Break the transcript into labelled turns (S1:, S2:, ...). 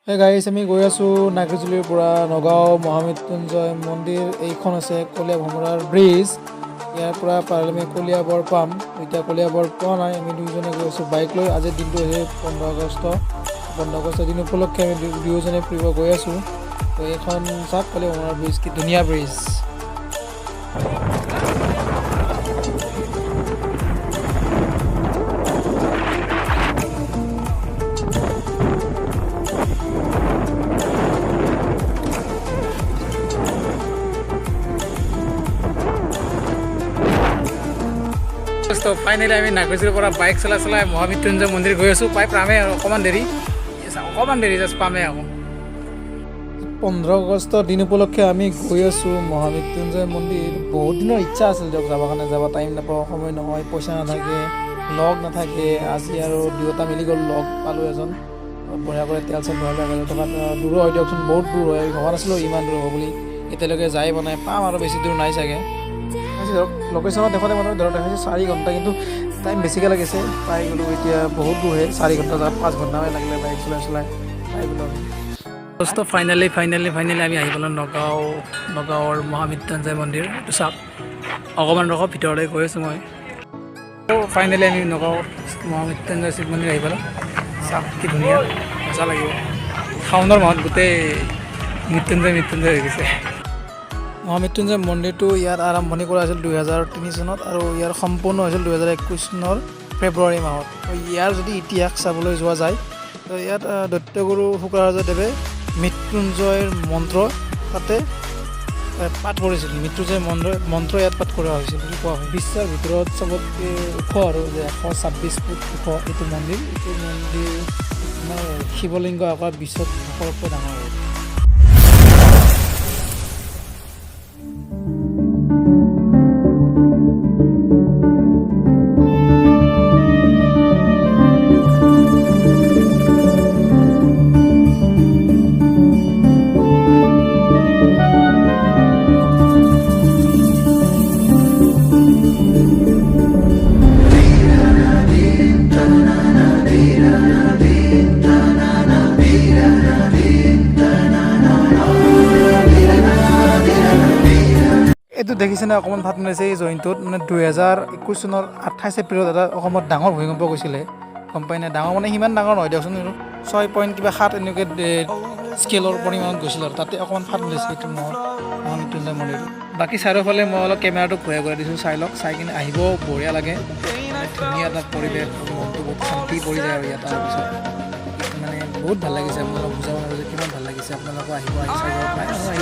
S1: হে গাইছ আমি গৈ আছোঁ নাগৰিজুলিৰ পৰা নগাঁও মহামৃত্যুঞ্জয় মন্দিৰ। এইখন আছে কলীয়া ভোমোৰাৰ ব্ৰিজ। ইয়াৰ পৰা পাৰিলে আমি কলীয়াবৰ পাম। এতিয়া কলীয়াবৰ পোৱা নাই, আমি দুয়োজনে গৈ আছোঁ বাইক লৈ। আজিৰ দিনটো হৈছে 15 আগষ্ট। 15 আগষ্টৰ দিন উপলক্ষে আমি দুয়োজনে ফুৰিব গৈ আছোঁ। তো এইখন চাওক কলীয়া ভোমোৰাৰ ব্ৰিজ, কি ধুনীয়া ব্ৰিজ। তো ফাইনেলি আমি নাগৰিজুলিৰ পৰা বাইক চলাই চলাই মহামৃত্যুঞ্জয় মন্দিৰ গৈ আছোঁ। প্ৰায় পামেই আৰু অকণমান দেৰি জাষ্ট পামেই আকৌ। 15 আগষ্টৰ দিন উপলক্ষে আমি গৈ আছোঁ মহামৃত্যুঞ্জয় মন্দিৰ। বহুত দিনৰ ইচ্ছা আছিল দিয়ক যাবৰ কাৰণে, যাব টাইম নাপাওঁ, সময় নহয়, পইচা নাথাকে, লগ নাথাকে। আজি আৰু দুয়োটা মিলি গ'ল, লগ পালোঁ এজন। বঢ়িয়া কৰি তেল চেল ভৰাই থকাত দূৰো হয় দিয়কচোন, বহুত দূৰ হয়। ভবা নাছিলোঁ ইমান দূৰ হ'ব বুলি। এতিয়ালৈকে যাই বনাই পাম আৰু বেছি দূৰ নাই চাগে। ধৰক লোকেশ্যনত দেখোঁতে মানুহ ধৰক দেখাইছে 4 ঘণ্টা, কিন্তু টাইম বেছিকৈ লাগিছে। পাই গ'লোঁ এতিয়া, বহুত দূৰ হয়। 4 ঘণ্টা জেগাত 5 ঘণ্টামান লাগিলে বাইক চলাই চলাই পাই গ'লোঁ আমি। ফাইনেলি আমি আহি পালোঁ নগাঁৱৰ মহামৃত্যুঞ্জয় মন্দিৰ। এইটো চাওক, অকণমান ৰখক, ভিতৰলৈ গৈ আছোঁ মই। ফাইনেলি আমি নগাঁও মহামৃত্যুঞ্জয় শিৱ মন্দিৰ আহি পালোঁ। চাওক কি ধুনীয়া, মজা লাগিব। শাওণৰ মাহত গোটেই মৃত্যুঞ্জয় হৈ গৈছে। মহামৃত্যুঞ্জয় মন্দিৰটো ইয়াত আৰম্ভণি কৰা হৈছিল 2003 চনত আৰু ইয়াৰ সম্পূৰ্ণ হৈছিল 2021 চনৰ ফেব্ৰুৱাৰী মাহত। ইয়াৰ যদি ইতিহাস চাবলৈ যোৱা যায়, তো ইয়াত দৈত্যগুৰু শুক্ৰাচাৰ্যদেৱে মৃত্যুঞ্জয়ৰ মন্ত্ৰ তাতে পাঠ কৰিছিল। মৃত্যুঞ্জয় মন্ত্ৰ ইয়াত পাঠ কৰা হৈছিল বুলি কোৱা হয়। বিশ্বৰ ভিতৰত চবতকৈ ওখ আৰু যে 126 ফুট ওখ এইটো মন্দিৰ মানে শিৱলিংগ আকাৰ বিশ্বত সকলোতকৈ ডাঙৰ হয়। এইটো দেখিছেনে, অকণমান ফাট মেলিছে এই জইনটোত। মানে 2021 চনৰ 28 এপ্ৰিলত এটা অসমত ডাঙৰ ভূমিকম্প গৈছিলে, গম পাই নাই? ডাঙৰ মানে সিমান ডাঙৰ নহয় দিয়কচোন, 6.7 এনেকৈ স্কেলৰ পৰিমাণত গৈছিল আৰু তাতে অকণমান ফাট মেলিছে এইটো মহামৃত্যুঞ্জয় মন্দিৰটো। বাকী চাৰিওফালে মই অলপ কেমেৰাটো ঘূৰাই দিছোঁ, চাই লওক। চাই কিনে আহিব, বঢ়িয়া লাগে। ধুনীয়া এটা পৰিৱেশ, মনটো বহুত শান্তি পৰি যায় আৰু ইয়াত তাৰপিছত মানে বহুত ভাল লাগিছে। আপোনালোকক বুজাব নোৱাৰোঁ যে কিমান ভাল লাগিছে। আপোনালোকে আহি চাই